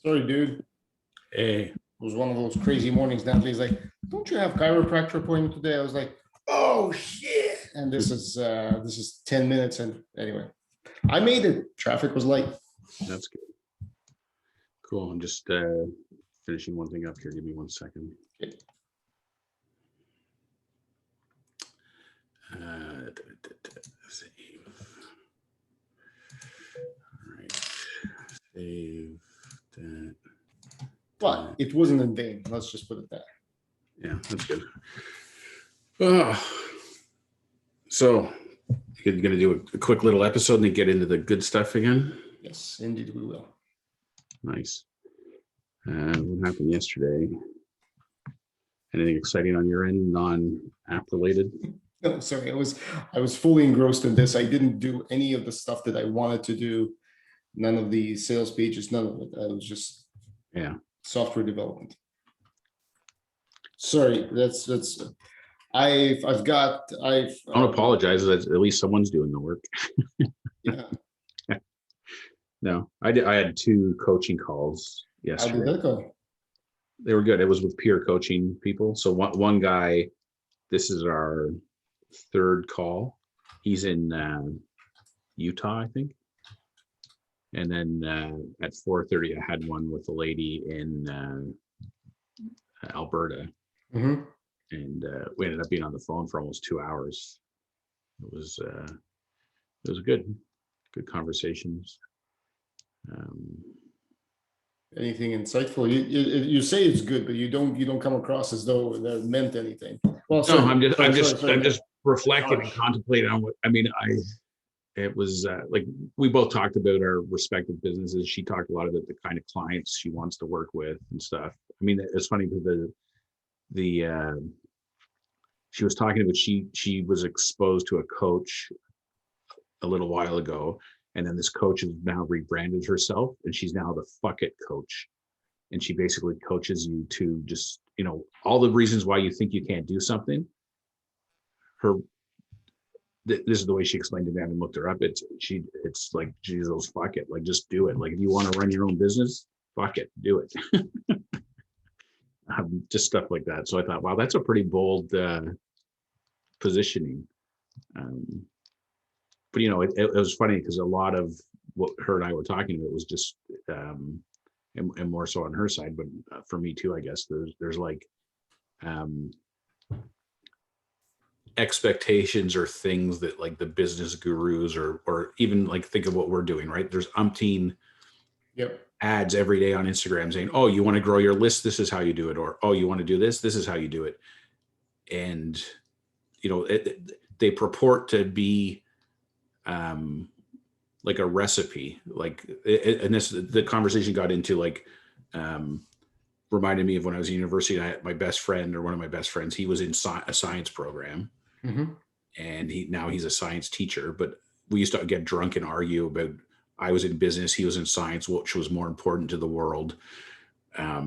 Sorry, dude. Hey, It was one of those crazy mornings. Natalie's like, "Don't you have chiropractor appointment today?" I was like, "Oh shit!" And this is 10 minutes. And anyway, I made it. Traffic was light. that's good. Cool. I'm just finishing one thing up here. Give me 1 second. Okay. Save. All right. Save that. But it wasn't in vain. Let's just put it there. Yeah, that's good. So you're going to do a quick little episode and then get into the good stuff again? Yes, indeed we will. Nice. What happened yesterday? Anything exciting on your end, non-app related? No, sorry. I was fully engrossed in this. I didn't do any of the stuff that I wanted to do. None of the sales pages, none of it. I was just software development. Sorry, I don't apologize. At least someone's doing the work. Yeah. No, I had 2 coaching calls yesterday. How did that go? They were good. It was with peer coaching people. So one guy, this is our 3rd call. He's in Utah, I think. And then at 4:30, I had one with a lady in Alberta. Mm-hmm. And we ended up being on the phone for almost 2 hours. It was good conversations. Anything insightful? You say it's good, but you don't come across as though that meant anything. Well, no, I'm just reflecting and contemplating on what I mean. It was like we both talked about our respective businesses. She talked a lot about the kind of clients she wants to work with and stuff. I mean, it's funny because she was talking about she was exposed to a coach a little while ago, and then this coach has now rebranded herself, and she's now the Fuck It coach, and she basically coaches you to just all the reasons why you think you can't do something. This is the way she explained it to me. I haven't looked her up. It's like Jesus, fuck it, like just do it. Like if you want to run your own business, fuck it, do it. Just stuff like that. So I thought, wow, that's a pretty bold positioning. But it was funny because a lot of what her and I were talking about was just and more so on her side, but for me too, I guess there's like expectations or things that like the business gurus or even like think of what we're doing, right? There's umpteen ads every day on Instagram saying, oh, you want to grow your list, this is how you do it, or oh, you want to do this is how you do it. And they purport to be like a recipe, like and the conversation got into like reminded me of when I was at university. I had one of my best friends, he was in a science program. Mm-hmm. And he's a science teacher, but we used to get drunk and argue about, I was in business, he was in science, which was more important to the world. I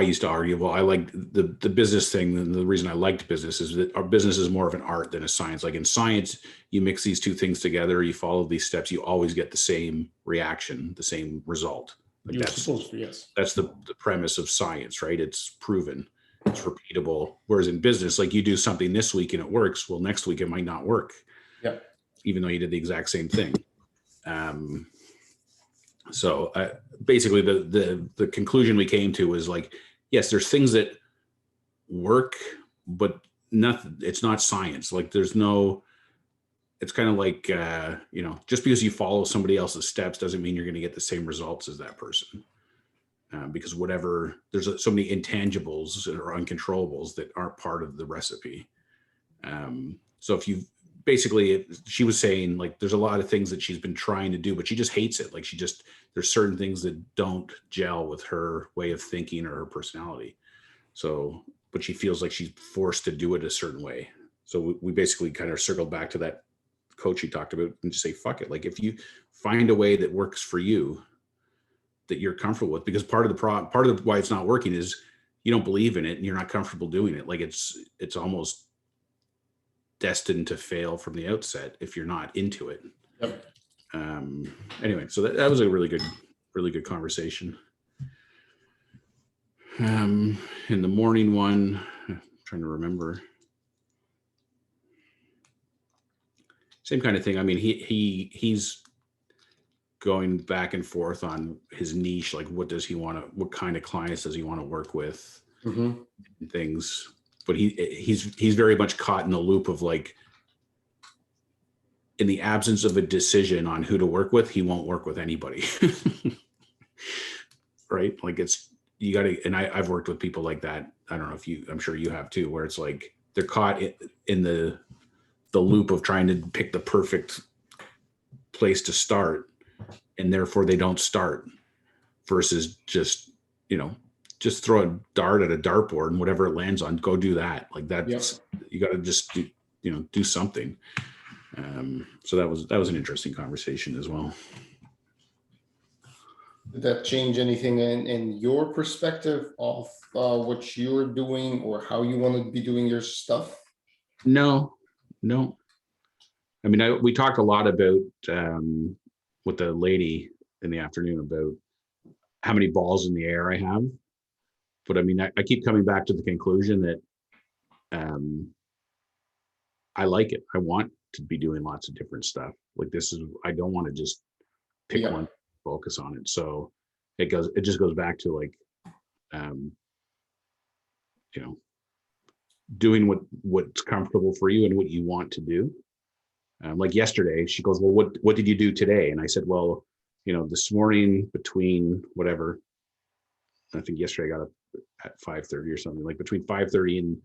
used to argue, well, I like the business thing. And the reason I liked business is that our business is more of an art than a science. Like in science, you mix these 2 things together, you follow these steps, you always get the same reaction, the same result. Like You're supposed to, yes. That's the premise of science, right? It's proven. It's repeatable. Whereas in business, like you do something this week and it works. Well, next week it might not work. Yeah. Even though you did the exact same thing. So basically the conclusion we came to was like, yes, there's things that work, but nothing, it's not science. Like it's kind of like, just because you follow somebody else's steps doesn't mean you're going to get the same results as that person. Because there's so many intangibles or uncontrollables that aren't part of the recipe. So if you she was saying like, there's a lot of things that she's been trying to do, but she just hates it. Like there's certain things that don't gel with her way of thinking or her personality. So, but she feels like she's forced to do it a certain way. So we basically kind of circled back to that coach he talked about and just say, fuck it. Like if you find a way that works for you, that you're comfortable with, because part of why it's not working is you don't believe in it and you're not comfortable doing it. Like it's almost destined to fail from the outset if you're not into it. Yep. Anyway, so that was a really good conversation. In the morning one, I'm trying to remember. Same kind of thing. I mean, he's going back and forth on his niche, like what what kind of clients does he want to work with, and things. But he's very much caught in the loop of like, in the absence of a decision on who to work with, he won't work with anybody. Right? Like you got to, and I've worked with people like that. I don't know if I'm sure you have too, where it's like they're caught in the loop of trying to pick the perfect place to start, and therefore they don't start, versus just throw a dart at a dartboard and whatever it lands on, go do that. Like that's, you got to just do something. So that was an interesting conversation as well. Did that change anything in your perspective of what you're doing or how you want to be doing your stuff? No. I mean, we talked a lot about with the lady in the afternoon about how many balls in the air I have. But I mean, I keep coming back to the conclusion that I like it. I want to be doing lots of different stuff. Like I don't want to just pick one, focus on it. So it just goes back to like, doing what's comfortable for you and what you want to do. Like yesterday, she goes, well, what did you do today? And I said, well, this morning between whatever, I think yesterday I got up at 5:30 or something, like between 5:30 and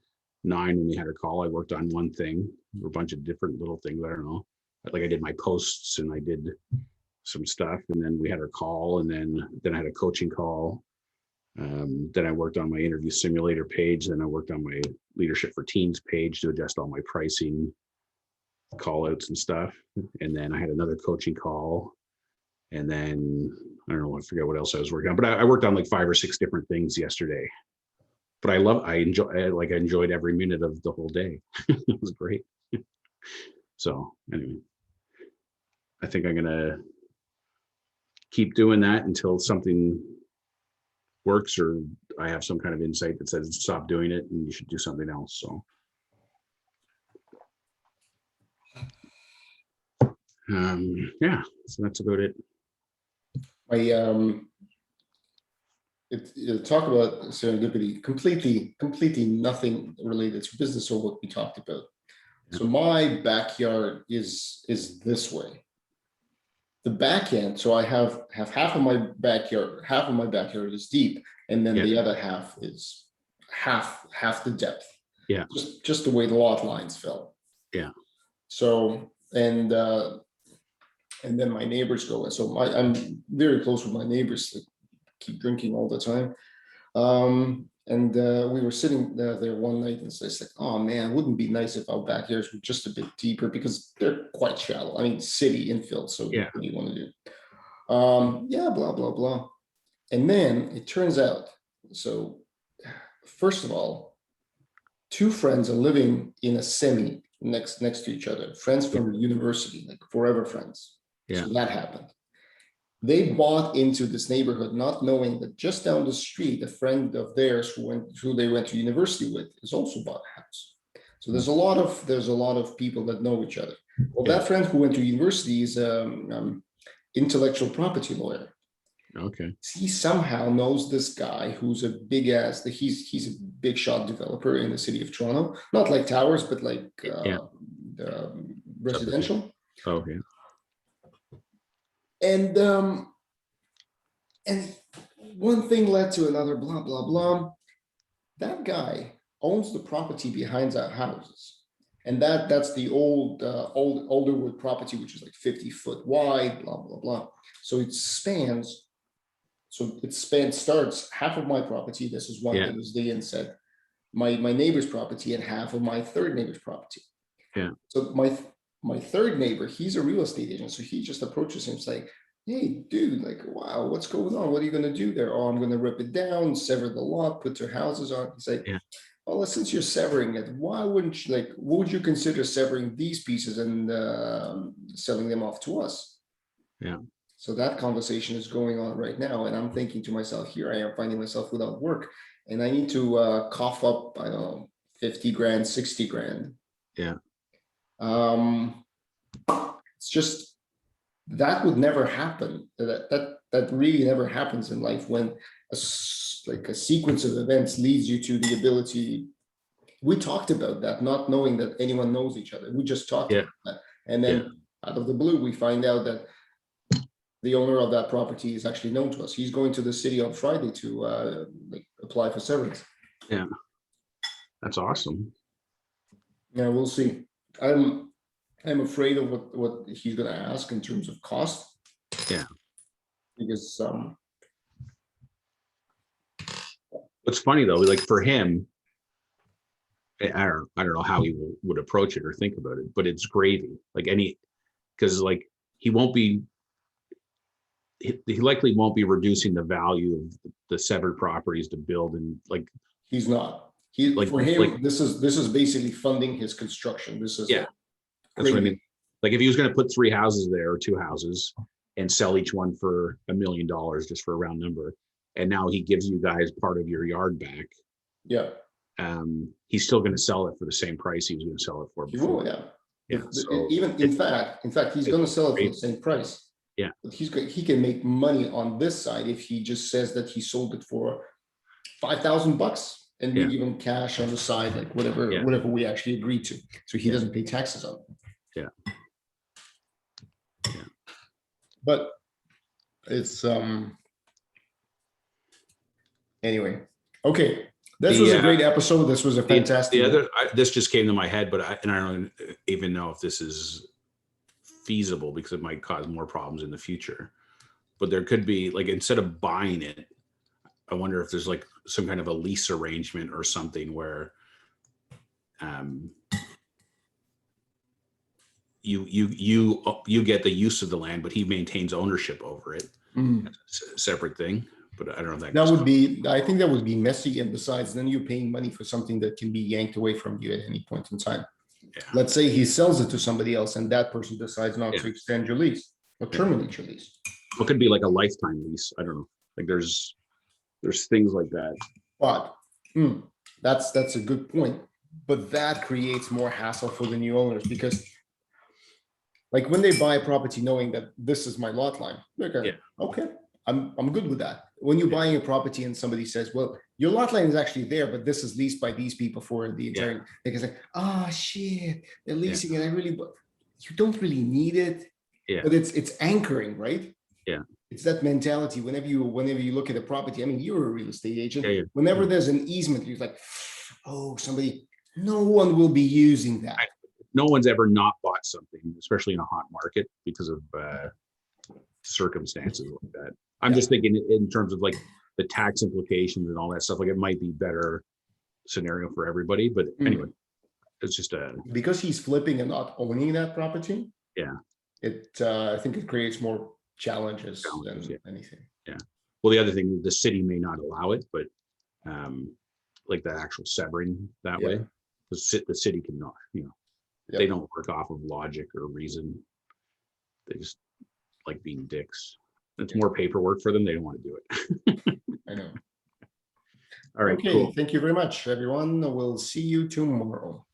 9 when we had her call, I worked on one thing, or a bunch of different little things. I don't know. Like I did my posts and I did some stuff, and then we had her call, and then I had a coaching call. Then I worked on my interview simulator page. Then I worked on my leadership for teens page to adjust all my pricing, call outs and stuff. And then I had another coaching call. And then I don't know, I forget what else I was working on, but I worked on like 5 or 6 different things yesterday. But I enjoyed every minute of the whole day. It was great. So anyway, I think I'm gonna keep doing that until something works, or I have some kind of insight that says stop doing it and you should do something else. So yeah, so that's about it. Talk about serendipity, completely nothing related to business or what we talked about. Yeah. So my backyard is this way. The back end, so I have half of my backyard. Half of my backyard is deep, and then the other half is half the depth. Yeah, just the way the lot lines fell. Yeah. So and then my neighbors go, and so I'm very close with my neighbors. That keep drinking all the time. We were sitting there one night, and it's like, oh man, wouldn't it be nice if our backyards were just a bit deeper, because they're quite shallow. I mean, city infill, so what do you want to do? Blah blah blah. And then it turns out, so first of all, 2 friends are living in a semi next to each other, friends from university, like forever friends. So that happened. They bought into this neighborhood not knowing that just down the street, a friend of theirs who they went to university with is also bought a house. So there's a lot of people that know each other. Well, that friend who went to university is intellectual property lawyer. Okay. He somehow knows this guy who's a he's a big shot developer in the city of Toronto, not like towers, but like residential. Okay. And one thing led to another, blah, blah, blah. That guy owns the property behind our houses. And that's the old Alderwood property, which is like 50 foot wide, blah, blah, blah. So it starts half of my property. This is one that was and said, my neighbor's property, and half of my third neighbor's property. Yeah. So my third neighbor, he's a real estate agent. So he just approaches him saying, hey, dude, like, wow, what's going on? What are you going to do there? Oh, I'm going to rip it down, sever the lot, put their houses on. He's like, well, since you're severing it, why wouldn't you, would you consider severing these pieces and selling them off to us? Yeah. So that conversation is going on right now, and I'm thinking to myself, here I am finding myself without work, and I need to cough up, I don't know, 50 grand, 60 grand. Yeah. It's just that would never happen. That really never happens in life when like a sequence of events leads you to the ability. We talked about that, not knowing that anyone knows each other. We just talked Yeah. about that, and then out of the blue, we find out that the owner of that property is actually known to us. He's going to the city on Friday to like apply for severance. Yeah. That's awesome. Yeah, we'll see. I'm afraid of what he's gonna ask in terms of cost. Yeah. Because What's funny though, like for him, I don't know how he would approach it or think about it, but it's gravy. Like because like he likely won't be reducing the value of the severed properties to build, and like he's not. For him, this is basically funding his construction. This is that's what I mean. Like if he was going to put 3 houses there or 2 houses and sell each one for $1 million, just for a round number, and now he gives you guys part of your yard back. Yeah. He's still going to sell it for the same price he was going to sell it for before. He will, yeah. Yeah. So even in fact, he's going to sell it for the same price. Yeah. But he can make money on this side if he just says that he sold it for $5,000 and we give him cash on the side, like whatever we actually agreed to. So he doesn't pay taxes on it. Yeah. But it's anyway. Okay. This was a great episode. This was a fantastic. This just came to my head, but I don't even know if this is feasible because it might cause more problems in the future. But there could be, like, instead of buying it, I wonder if there's like some kind of a lease arrangement or something where you get the use of the land, but he maintains ownership over it. It's a separate thing. But I don't know if I think that would be messy. And besides, then you're paying money for something that can be yanked away from you at any point in time. Yeah. Let's say he sells it to somebody else and that person decides not to extend your lease or terminate your lease. It could be like a lifetime lease. I don't know. Like there's things like that. But that's a good point. But that creates more hassle for the new owners because, like, when they buy a property knowing that this is my lot line, okay, I'm good with that. When you're buying a property and somebody says, well, your lot line is actually there, but this is leased by these people for the entire, they can say, oh shit, they're leasing it. You don't really need it. Yeah. But it's anchoring, right? Yeah. It's that mentality. Whenever you look at a property, I mean, you're a real estate agent. Yeah. Whenever there's an easement, you're like, oh, no one will be using that. No one's ever not bought something, especially in a hot market, because of circumstances like that. I'm just thinking in terms of like the tax implications and all that stuff. Like it might be better scenario for everybody, but anyway, it's just because he's flipping and not owning that property. Yeah, I think it creates more challenges than anything. Yeah. Well, the other thing, the city may not allow it, but like the actual severing that way, the city cannot. They don't work off of logic or reason. They just like being dicks. It's more paperwork for them. They don't want to do it. I know. All right. Okay. Cool. Thank you very much, everyone. We'll see you tomorrow.